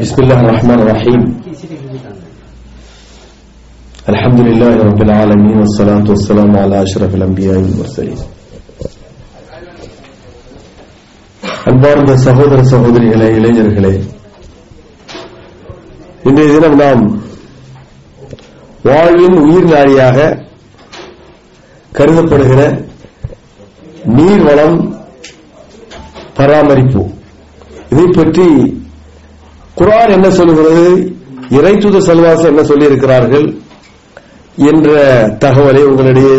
Bismillahirrahmanirrahim. Alhamdulillahi rabbil alamin wassalatu wassalamu ala ashrafil anbiya'i wal mursalin. அன்பார்ந்த சகோதர சகோதரிகளே, இளைஞர்களே, இன்றைய தினம் நாம் வாழ்வின் உயிர் நாடியாக கருதப்படுகிற நீர் வளம் பராமரிப்பு, இதை பற்றி குர்ஆன் என்ன சொல்கிறது, இறை தூதர் ஸல்லல்லாஹு அலைஹி வஸல்லம் என்ன சொல்லி இருக்கிறார்கள் என்ற தகவலை உங்களிடையே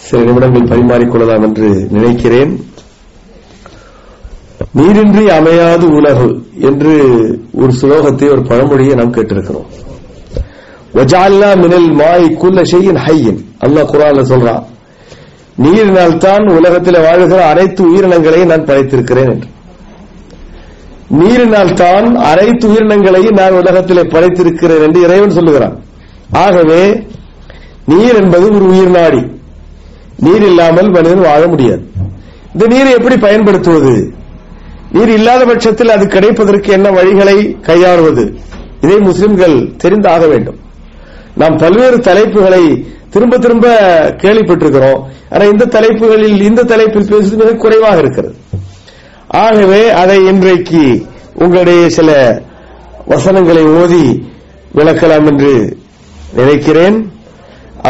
சில நிமிடங்கள் பரிமாறிக்கொள்ளலாம் என்று நினைக்கிறேன். நீரின்றி அமையாது உலகு என்று ஒரு ஸ்லோகத்தை, ஒரு பழமொழியை நாம் கேட்டிருக்கிறோம். வஜஅல்னா மினல் மாஇ குல்ல ஷைஇன் ஹய்யின், அல்லாஹ் குர்ஆன்ல சொல்றான், நீரினால் தான் உலகத்தில் வாழ்கிற அனைத்து உயிரினங்களையும் நான் படைத்திருக்கிறேன் என்று. நீரினால் தான் அனைத்து உயிரினங்களையும் நான் உலகத்திலே படைத்திருக்கிறேன் என்று இறைவன் சொல்லுகிறான். ஆகவே நீர் என்பது ஒரு உயிர் நாடி. நீர் இல்லாமல் மனிதன் வாழ முடியாது. இந்த நீரை எப்படி பயன்படுத்துவது, நீர் இல்லாத பட்சத்தில் அது கிடைப்பதற்கு என்ன வழிகளை கையாளுவது, இதை முஸ்லிம்கள் தெரிந்தாக வேண்டும். நாம் பல்வேறு தலைப்புகளை திரும்ப திரும்ப கேள்விப்பட்டிருக்கிறோம். ஆனால் இந்த தலைப்பில் பேசுவது மிக குறைவாக இருக்கிறது. ஆகவே அதை இன்றைக்கு உங்களுடைய சில வசனங்களை ஓதி விளக்கலாம் என்று நினைக்கிறேன்.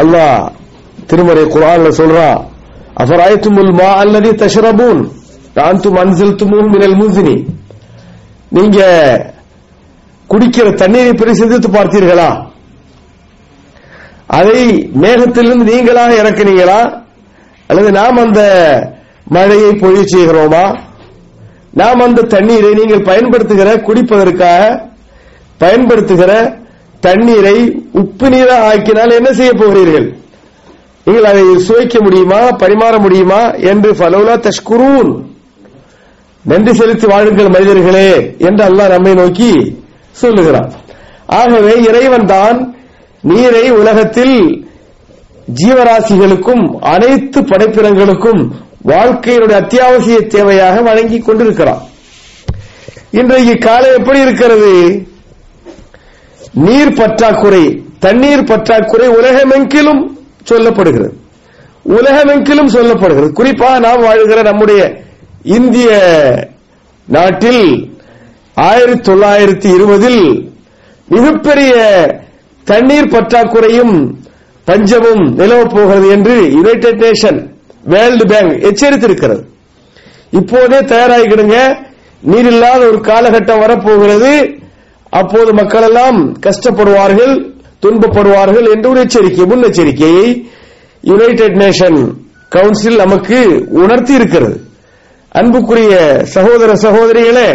அல்லாஹ் திருமறை குர்ஆன்ல சொல்றான், அஃபராய்துமுல் மா அல்லதி தஷ்ரபூன் அன்தும் அன்ஸல்துமூஹு மினல் முஸ்னி, நீங்க குடிக்கிற தண்ணீரை பரிசோதித்து பார்த்தீர்களா, அதை மேகத்திலிருந்து நீங்களாக இறக்கினீங்களா அல்லது நாம் அந்த மழையை பொழிய செய்கிறோமா, நாம் அந்த தண்ணீரை நீங்கள் பயன்படுத்துகிற குடிப்பதற்காக பயன்படுத்துகிற தண்ணீரை உப்பு நீராக ஆக்கினால் என்ன செய்ய போகிறீர்கள், நீங்கள் அதை சுவைக்க முடியுமா, பரிமாற முடியுமா என்று ஃபலௌலா தஷ்குரூன், நன்றி செலுத்தி வாழுங்கள் மனிதர்களே என்று அல்லாஹ் நம்மை நோக்கி சொல்லுகிறான். ஆகவே இறைவன் தான் நீரை உலகத்தில் ஜீவராசிகளுக்கும் அனைத்து படைப்பினங்களுக்கும் வாழ்க்கையினுடைய அத்தியாவசிய தேவையாக வழங்கி கொண்டிருக்கிறான். இன்றைக்கு காலம் எப்படி இருக்கிறது, நீர் பற்றாக்குறை, தண்ணீர் பற்றாக்குறை உலகமெங்கிலும் சொல்லப்படுகிறது. குறிப்பாக நாம் வாழ்கிற நம்முடைய இந்திய நாட்டில் 1920 மிகப்பெரிய தண்ணீர் பற்றாக்குறையும் பஞ்சமும் நிலவப் போகிறது என்று யுனைடெட் நேஷன், வேர்ல்டு பேங்க் எச்சரித்திருக்கிறது. இப்போதே தயாராகிடுங்க, நீர் இல்லாத ஒரு காலகட்டம் வரப்போகிறது, அப்போது மக்கள் எல்லாம் கஷ்டப்படுவார்கள், துன்பப்படுவார்கள் என்று ஒரு முன்னெச்சரிக்கையை யுனைடெட் நேஷன் கவுன்சில் நமக்கு உணர்த்தி இருக்கிறது. அன்புக்குரிய சகோதர சகோதரிகளே,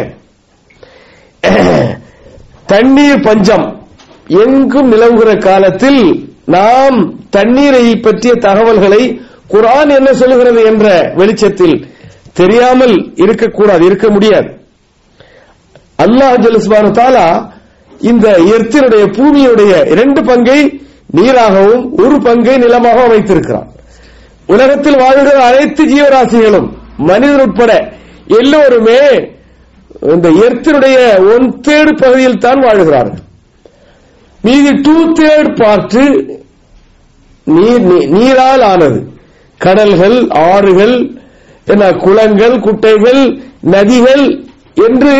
தண்ணீர் பஞ்சம் எங்கும் நிலவுகிற காலத்தில் நாம் தண்ணீரை பற்றிய தகவல்களை குர்ஆன் என்ன சொல்லுகிறது என்ற வெளிச்சத்தில் தெரியாமல் இருக்க முடியாது. அல்லாஹ் ஜல்ல சுப்ஹானஹு வ தஆலா இந்த எர்த்தினுடைய பூமியுடைய 2 பங்கை நீராகவும் 1 பங்கை நிலமாகவும் வைத்திருக்கிறான். உலகத்தில் வாழ்கிற அனைத்து ஜீவராசிகளும் மனிதன் உட்பட எல்லோருமே இந்த எர்த்தினுடைய 1/3 பகுதியில் தான் வாழ்கிறார்கள். மீதி 2/3 பார்ட் நீரால் ஆனது. கடல்கள், ஆறுகள், குளங்கள், குட்டைகள், நதிகள் என்று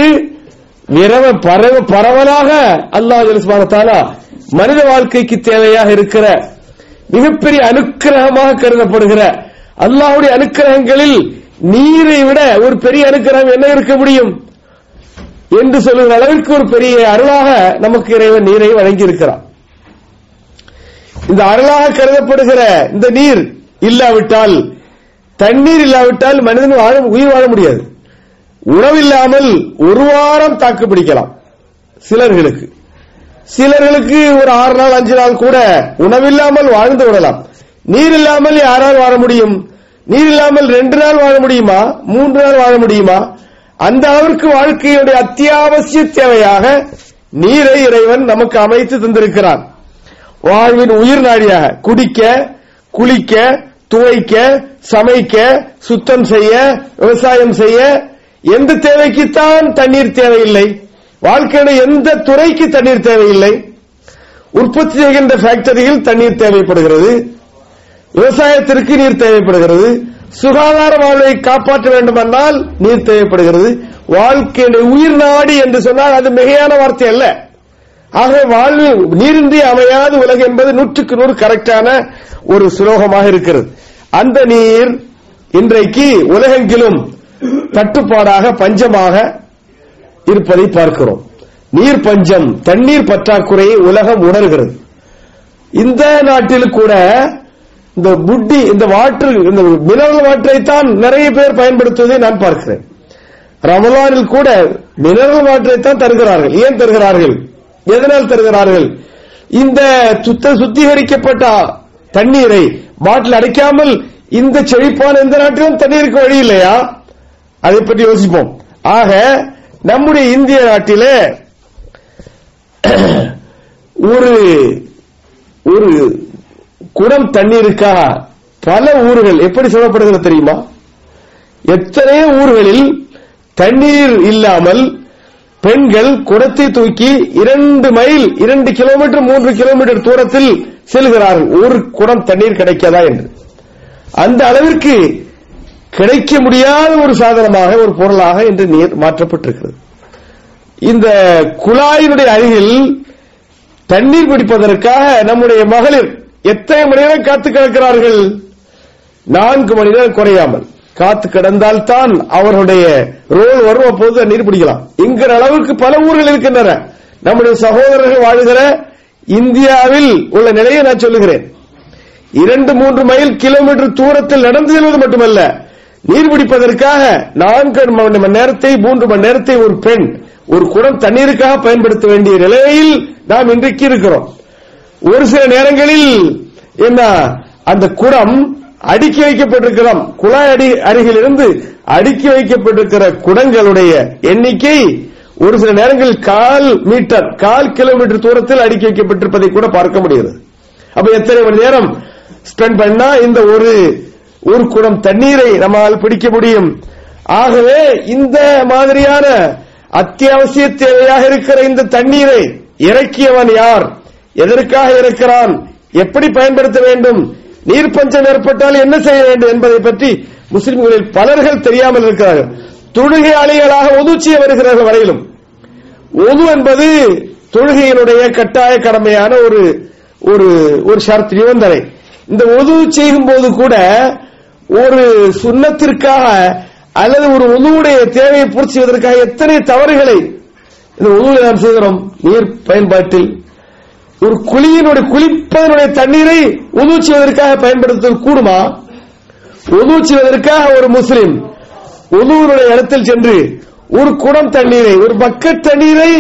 பரவலாக அல்லாஹ் சுப்ஹானஹு வ தஆலா மனித வாழ்க்கைக்கு தேவையாக இருக்கிற மிகப்பெரிய அனுக்கிரகமாக கருதப்படுகிற அல்லாஹ்வுடைய அனுக்கிரகங்களில் நீரை விட ஒரு பெரிய அனுக்கிரகம் என்ன இருக்க முடியும் என்று சொல்லுகிற அளவிற்கு ஒரு பெரிய அருளாக நமக்கு இறைவன் நீரை வழங்கி இருக்கிறார். இந்த அருளாக கருதப்படுகிற இந்த நீர் இல்லாவிட்டால், தண்ணீர் இல்லாவிட்டால் மனிதன் உயிர் வாழ முடியாது. உணவில்லாமல் 1 வாரம் தாக்கு பிடிக்கலாம் சிலர்களுக்கு ஒரு 6 நாள் 5 நாள் கூட உணவில்லாமல் வாழ்ந்து விடலாம். நீர் இல்லாமல் யாரால் வாழ முடியும்? நீர் இல்லாமல் 2 நாள் வாழ முடியுமா, 3 நாள் வாழ முடியுமா? அந்த அளவிற்கு வாழ்க்கையுடைய அத்தியாவசிய தேவையாக நீரை இறைவன் நமக்கு அமைத்து தந்திருக்கிறான். வாழ்வின் உயிர் நாடியாக குடிக்க, குளிக்க, துவைக்க, சமைக்க, சுத்தம் செய்ய, விவசாயம் செய்ய எந்த தேவைக்குத்தான் தண்ணீர் தேவையில்லை? வாழ்க்கையுடைய எந்த துறைக்கு தண்ணீர் தேவையில்லை? உற்பத்தி செய்கின்ற ஃபேக்டரியில் தண்ணீர் தேவைப்படுகிறது, விவசாயத்திற்கு நீர் தேவைப்படுகிறது, சுகாதார வாழ்வை காப்பாற்ற வேண்டுமென்றால் நீர் தேவைப்படுகிறது. வாழ்க்கையுடைய உயிர் நாடி என்று சொன்னால் அது மிகையான வார்த்தை அல்ல. ஆகவே வாழ்வு நீரின்றி அமையாத உலகம் என்பது 100க்கு 100 கரெக்டான ஒரு சுலோகமாக இருக்கிறது. அந்த நீர் இன்றைக்கு உலகெங்கிலும் தட்டுப்பாடாக பஞ்சமாக இருப்பதை பார்க்கிறோம். நீர் பஞ்சம், தண்ணீர் பற்றாக்குறையை உலகம் உணர்கிறது. இந்த நாட்டில் கூட இந்த புட்டி, இந்த வாட்டர், இந்த மினரல் வாட்டரை தான் நிறைய பேர் பயன்படுத்துவதை நான் பார்க்கிறேன். ரமலானில் கூட மினரல் வாட்டரை தான் தருகிறார்கள். ஏன் தருகிறார்கள்? எதனால் தருகிறார்கள்? இந்த சுத்திகரிக்கப்பட்ட தண்ணீரை பாட்டில் அடைக்காமல் இந்த செழிப்பான எந்த நாட்டிலும் தண்ணீருக்கு வழி இல்லையா? அதை பற்றி யோசிப்போம். ஆக நம்முடைய இந்திய நாட்டிலே ஒரு குடம் தண்ணீருக்காக பல ஊர்கள் எப்படி சொல்லப்படுகிறது தெரியுமா? எத்தனையோ ஊர்களில் தண்ணீர் இல்லாமல் பெண்கள் குடத்தை தூக்கி 2 மைல் 2 கிலோமீட்டர் 3 கிலோமீட்டர் தூரத்தில் செல்கிறார்கள், ஒரு குடம் தண்ணீர் கிடைக்காதா என்று. அந்த அளவிற்கு கிடைக்க முடியாத ஒரு சாதனமாக, ஒரு பொருளாக இன்று நீர் மாற்றப்பட்டிருக்கிறது. இந்த குழாயினுடைய அருகில் தண்ணீர் பிடிப்பதற்காக நம்முடைய மகளிர் எத்தனை மணி நேரம் காத்து கிடக்கிறார்கள்? 4 மணி நேரம் குறையாமல் காத்து கிடந்தால் தான் அவர்களுடைய ரோல் வரும், அப்போது நீர் பிடிக்கலாம் என்கிற அளவுக்கு பல ஊர்கள் இருக்கின்றன. நம்முடைய சகோதரர்கள் வாழ்கிற இந்தியாவில் உள்ள நிலையை நான் சொல்லுகிறேன். 2-3 மைல் கிலோமீட்டர் தூரத்தில் நடந்து செல்வது மட்டுமல்ல, நீர் பிடிப்பதற்காக 4 மணி நேரத்தை 3 மணி நேரத்தை ஒரு பெண் ஒரு குடம் தண்ணீருக்காக பயன்படுத்த வேண்டிய நிலையில் நாம் இன்றைக்கு இருக்கிறோம். ஒரு சில நேரங்களில் என்ன, அந்த குடம் அடுக்கி வைக்கப்பட்டிருக்கிறோம், குழாய் அருகில் இருந்து அடுக்கி வைக்கப்பட்டிருக்கிற குடங்களுடைய எண்ணிக்கை ஒரு சில நேரங்களில் 1/4 கிலோமீட்டர் தூரத்தில் அடுக்கி வைக்கப்பட்டிருப்பதை கூட பார்க்க முடிகிறது. அப்ப எத்தனை மணி நேரம் ஸ்பெண்ட் பண்ணா இந்த ஒரு குடம் தண்ணீரை நம்மால் பிடிக்க முடியும்? ஆகவே இந்த மாதிரியான அத்தியாவசிய தேவையாக இருக்கிற இந்த தண்ணீரை இறக்கியவன் யார்? எதற்காக இருக்கிறான்? எப்படி பயன்படுத்த வேண்டும்? நீர் பஞ்சம் ஏற்பட்டால் என்ன செய்ய வேண்டும் என்பதை பற்றி முஸ்லிம்களில் பலர்கள் தெரியாமல் இருக்கிறார்கள். தொழுகையாளிகளாக ஒது செய்ய வருகிறார்கள் வரையிலும். ஒது என்பது தொழுகையினுடைய கட்டாய கடமையான ஒரு ஷர்த், நிபந்தனை. இந்த ஒது செய்யும் போது கூட ஒரு சுன்னத்திற்காக அல்லது ஒரு ஒதுவுடைய தேவையை பூர்த்தி செய்வதற்காக எத்தனை தவறுகளை இந்த ஒதுவில் நாம் செய்கிறோம். நீர் பயன்பாட்டில் ஒரு குளிப்பதனுடைய தண்ணீரை உது செய்வதற்காக பயன்படுத்துவது கூடுமா? உது செய்வதற்காக ஒரு முஸ்லிம் உதுவுடைய இடத்தில் சென்று ஒரு குடம் தண்ணீரை, ஒரு பக்கெட் தண்ணீரை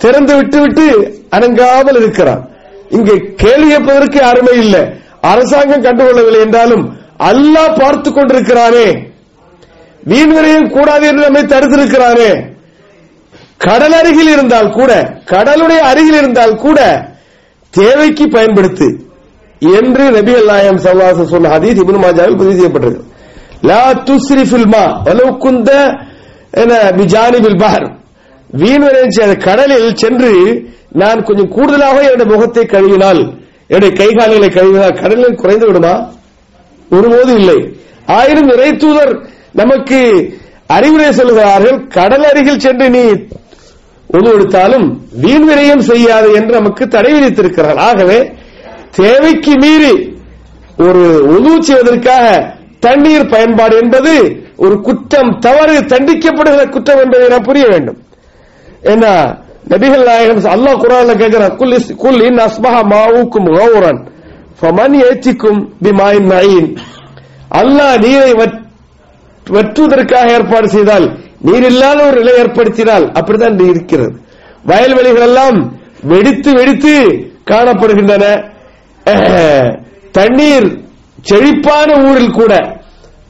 திறந்து விட்டு அடங்காமல் இருக்கிறார். இங்கே கேள்வி கேட்பதற்கு அருமை இல்லை, அரசாங்கம் கண்டுகொள்ளவில்லை என்றாலும் அல்லாஹ் பார்த்துக் கொண்டிருக்கிறானே, வீண்வரையும் கூடாது என்று நம்மை தடுத்திருக்கிறானே. கடல் அருகில் இருந்தால் கூட, கடலுடைய அருகில் இருந்தால் கூட தேவைக்கு பயன்படுத்து என்று நபிகள் நாயகம் ஸல்லல்லாஹு அலைஹி வஸல்லம் சொன்ன ஹதீஸ் இப்னு மாஜாவில் பதிவு செய்யப்பட்டிருக்கு. லா துஸ்ரிஃபில் மா வலவ் குந்த பிஜானிபில் பஹர். வீண்வரையும் கடலில் சென்று நான் கொஞ்சம் கூடுதலாக என்னுடைய முகத்தை கழுவினால், என்னுடைய கைகால்களை கழுவினால் கடலில் குறைந்து விடுமா? ஒருபோது இல்லை. ஆயினும் இறை தூதர் நமக்கு அறிவுரை சொல்கிறார்கள், கடல் அருகில் சென்று நீ உது எடுத்தாலும் வீண் விரயம் செய்யாது என்று நமக்கு தடை விதித்திருக்கிறார்கள். ஆகவே தேவைக்கு மீறி ஒரு உது செய்வதற்காக தண்ணீர் பயன்பாடு என்பது ஒரு குற்றம், தவறு, தண்டிக்கப்படுகிற குற்றம் என்பதை நாம் புரிய வேண்டும். என்ன நபிகள் நாயகம் அல்லாஹ் குர்ஆன்ல கேட்கிறார், குல் இன் அஸ்பஹ மாவுக்கும் கௌரன் ஃபமன் யத்திக்கும் பிமாயின் மயின். அல்லாஹ் நீரை வற்றுவதற்காக ஏற்பாடு செய்தால், நீர் இல்லாத ஒரு நிலை ஏற்படுத்தினால் அப்படித்தான் இருக்கிறது. வயல்வெளிகள் எல்லாம் வெடித்து காணப்படுகின்றன. தண்ணீர் செழிப்பான ஊரில் கூட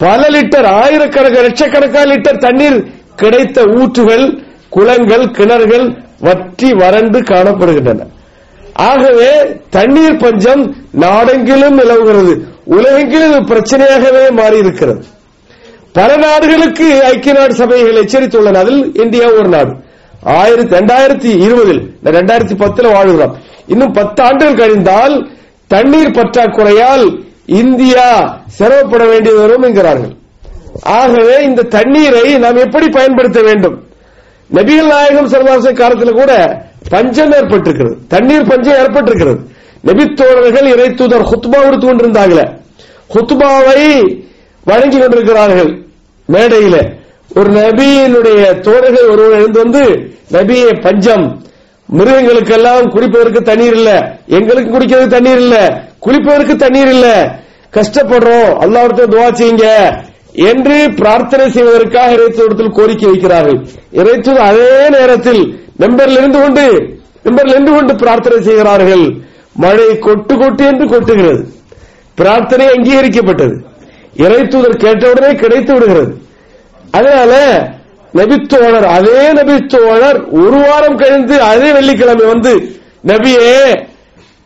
பல லிட்டர், ஆயிரக்கணக்கான லட்சக்கணக்கான லிட்டர் தண்ணீர் கிடைத்த ஊற்றுகள், குளங்கள், கிணறுகள் வற்றி வறண்டு காணப்படுகின்றன. ஆகவே தண்ணீர் பஞ்சம் நாடெங்கிலும் நிலவுகிறது, உலகெங்கிலும் பிரச்சனையாகவே மாறி இருக்கிறது. பல நாடுகளுக்கு ஐக்கிய நாடு சபைகள் எச்சரித்துள்ளன. அதில் இந்தியா ஒரு நாடு. 2020 2010 வாழ்கிறோம். இன்னும் 10 ஆண்டுகள் கழிந்தால் தண்ணீர் பற்றாக்குறையால் இந்தியா சிரமப்பட வேண்டி வரும் என்கிறார்கள். ஆகவே இந்த தண்ணீரை நாம் எப்படி பயன்படுத்த வேண்டும்? நபிகள் நாயகம் ஸல்லல்லாஹு அலைஹி காலத்தில் கூட பஞ்சம் ஏற்பட்டிருக்கிறது, தண்ணீர் பஞ்சம் ஏற்பட்டிருக்கிறது. நபித்தோழர்கள் இறை தூதர் ஹுத்பா கொடுத்து கொண்டிருந்தாங்களே, ஹுத்பாவை வழங்கி கொண்டிருக்கிறார்கள் மேடையில. ஒரு நபியினுடைய தோழர்கள் ஒருவர் எழுந்து வந்து, நபியே பஞ்சம், மிருகங்களுக்கெல்லாம் குடிப்பதற்கு தண்ணீர் இல்ல, எங்களுக்கு குடிக்கிறதுக்கு தண்ணீர் இல்ல, குளிப்பதற்கு தண்ணீர் இல்ல, கஷ்டப்படுறோம், அல்லாஹ்விடத்தில் துஆ செய்யுங்க என்று பிரார்த்தனை செய்வதற்காக இறைத்தூதரிடத்தில் கோரிக்கை வைக்கிறார்கள். இறைத்தூதர் அதே நேரத்தில் மெம்பரில் இருந்து கொண்டு பிரார்த்தனை செய்கிறார்கள். மழை கொட்டு கொட்டு என்று கொட்டுகிறது. பிரார்த்தனை அங்கீகரிக்கப்பட்டது. இறைத்தூதர் கேட்டவுடனே கிடைத்து விடுகிறது. அதனால நபித்தோழர், அதே நபித்தோழர் ஒரு வாரம் கழிந்து அதே வெள்ளிக்கிழமை வந்து, நபியே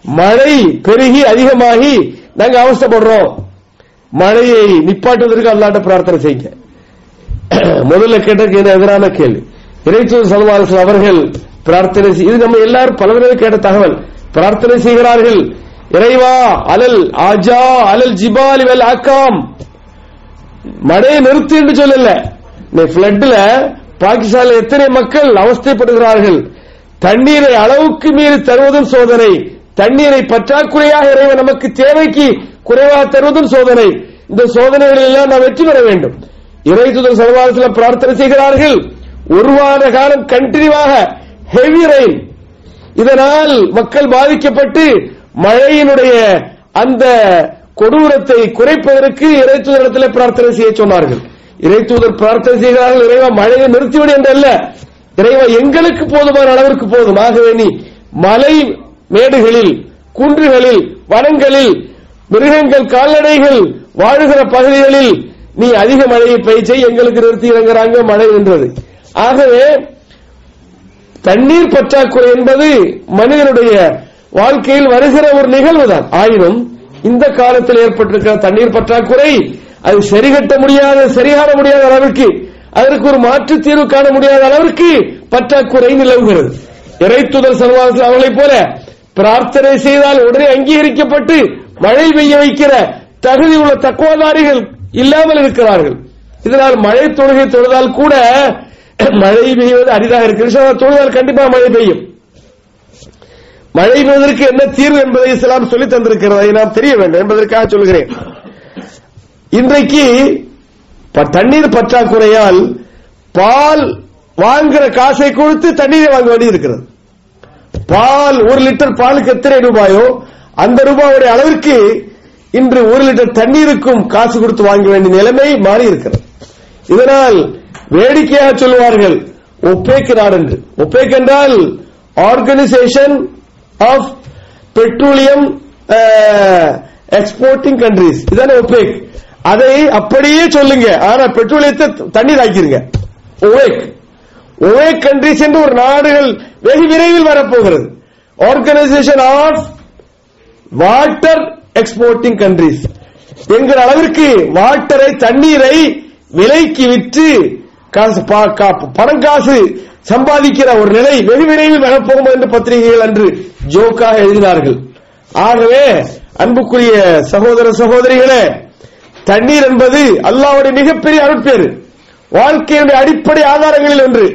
மழை பெருகி அதிகமாகி நாங்க அவஸ்தைப்படுறோம், மழையை நிப்பாட்டுவதற்கு அல்லாஹ்ட்ட பிரார்த்தனை செய்யுங்க. முதல்ல கேட்டதுக்கு எதிரான கேள்வி. இறைத்தூதர் ஸல்லல்லாஹு அலைஹி வஸல்லம் அவர்கள் பிரார்த்தனை, இது நம்ம எல்லாரும் பலவர்கள் கேட்ட தகவல். பிரார்த்தனை செய்கிறார்கள், இறைவா அலல் ஆஜா அலல் ஜிபாலி வல் அகாம், மழையை நிறுத்து என்று சொல்லல. ஃபிளட்ல பாகிஸ்தானில் எத்தனை மக்கள் அவஸ்தைப்படுகிறார்கள். தண்ணீரை அளவுக்கு மீறி தருவதும் சோதனை, தண்ணீரை பற்றாக்குறையாக இறைவன் நமக்கு தேவைக்கு குறைவாக தருவதும் சோதனை. இந்த சோதனைகளில் எல்லாம் நாம் வெற்றி பெற வேண்டும். இறைத்தூதர் ஸல்லல்லாஹு அலைஹி வஸல்லம் பிரார்த்தனை செய்கிறார்கள், ஒரு வார காலம் கண்டினியூவாக ஹெவி ரெயின், இதனால் மக்கள் பாதிக்கப்பட்டு மழையினுடைய அந்த கொடூரத்தை குறைப்பதற்கு இறைத்தூதரிடத்தில் பிரார்த்தனை செய்ய சொன்னார்கள். இறைத்தூதர் பிரார்த்தனை செய்கிறார்கள், இறைவா மழையை நிறுத்திவிடு என்றல்ல, இறைவா எங்களுக்கு போதுமான அளவிற்கு போதும். ஆகவே நீ மலை மேடுகளில், குன்றுகளில், வனங்களில், மிருகங்கள் கால்நடைகள் வாழுகிற பகுதிகளில் நீ அதிக மழையை பெய்ய செய், எங்களுக்கு நிறுத்தி இறங்குறாங்க மழை என்றது. ஆகவே தண்ணீர் பற்றாக்குறை என்பது மனிதனுடைய வாழ்க்கையில் வருகிற ஒரு நிகழ்வுதான். ஆயினும் இந்த காலத்தில் ஏற்பட்டிருக்கிற தண்ணீர் பற்றாக்குறை அது சரிகாண முடியாத அளவிற்கு, அதற்கு ஒரு மாற்று தீர்வு காண முடியாத அளவிற்கு பற்றாக்குறை நிலவுகிறது. இறைத்தூதர் ஸல்லல்லாஹு அலைஹி வஸல்லம் அவர்களைப் போல பிரார்த்தனை செய்தால் உடனே அங்கீகரிக்கப்பட்டு மழை பெய்ய வைக்கிற தகுதி உள்ள தக்வாதாரிகள் இல்லாமல் இருக்கிறார்கள். இதனால் மழை தொழுகை தொழுதால் கூட மழை பெய்வது அரிதாக இருக்கிறது. தொழுதால் கண்டிப்பாக மழை பெய்யும். மழை பெய்வதற்கு என்ன தீர்வு என்பதை இஸ்லாம் சொல்லி தந்திருக்கிறது, அதை நாம் தெரிய வேண்டும் என்பதற்காக சொல்கிறேன். இன்றைக்கு தண்ணீர் பற்றாக்குறையால் பால் வாங்குற காசை கொடுத்து தண்ணீரை வாங்க வேண்டி இருக்கிறது. பால் 1 லிட்டர் பாலுக்கு எத்தனை ரூபாயோ அந்த ரூபாயுடைய அளவிற்கு இன்று 1 லிட்டர் தண்ணீருக்கும் காசு கொடுத்து வாங்க வேண்டிய நிலைமை மாறி இருக்கிறது. இதனால் வேடிக்கையாக சொல்வார்கள் ஒப்பேக் நாடு என்று. ஒப்பேக் என்றால் organisation of petroleum exporting countries, இதான ஒப்பேக். அதை அப்படியே சொல்லுங்க, ஆனா பெட்ரோலியத்தை தண்ணீர் ஆக்கிருங்க. ஒவேக் கண்ட்ரீஸ் என்று ஒரு நாடுகள் வெகு விரைவில் வரப்போகிறது. Organisation of water exporting countries என்கிற அளவிற்கு வாட்டரை, தண்ணீரை விலைக்கு விற்று பணம் காசு சம்பாதிக்கிற ஒரு நிலை வெகு விரைவில் வரப்போகும் என்று பத்திரிகைகள் அன்று ஜோக்காக எழுதினார்கள். ஆகவே அன்புக்குரிய சகோதர சகோதரிகளே, தண்ணீர் என்பது அல்லாஹ்வுடைய மிகப்பெரிய அருட்பேறு, வாழ்க்கையுடைய அடிப்படை ஆதாரங்களில் ஒன்று.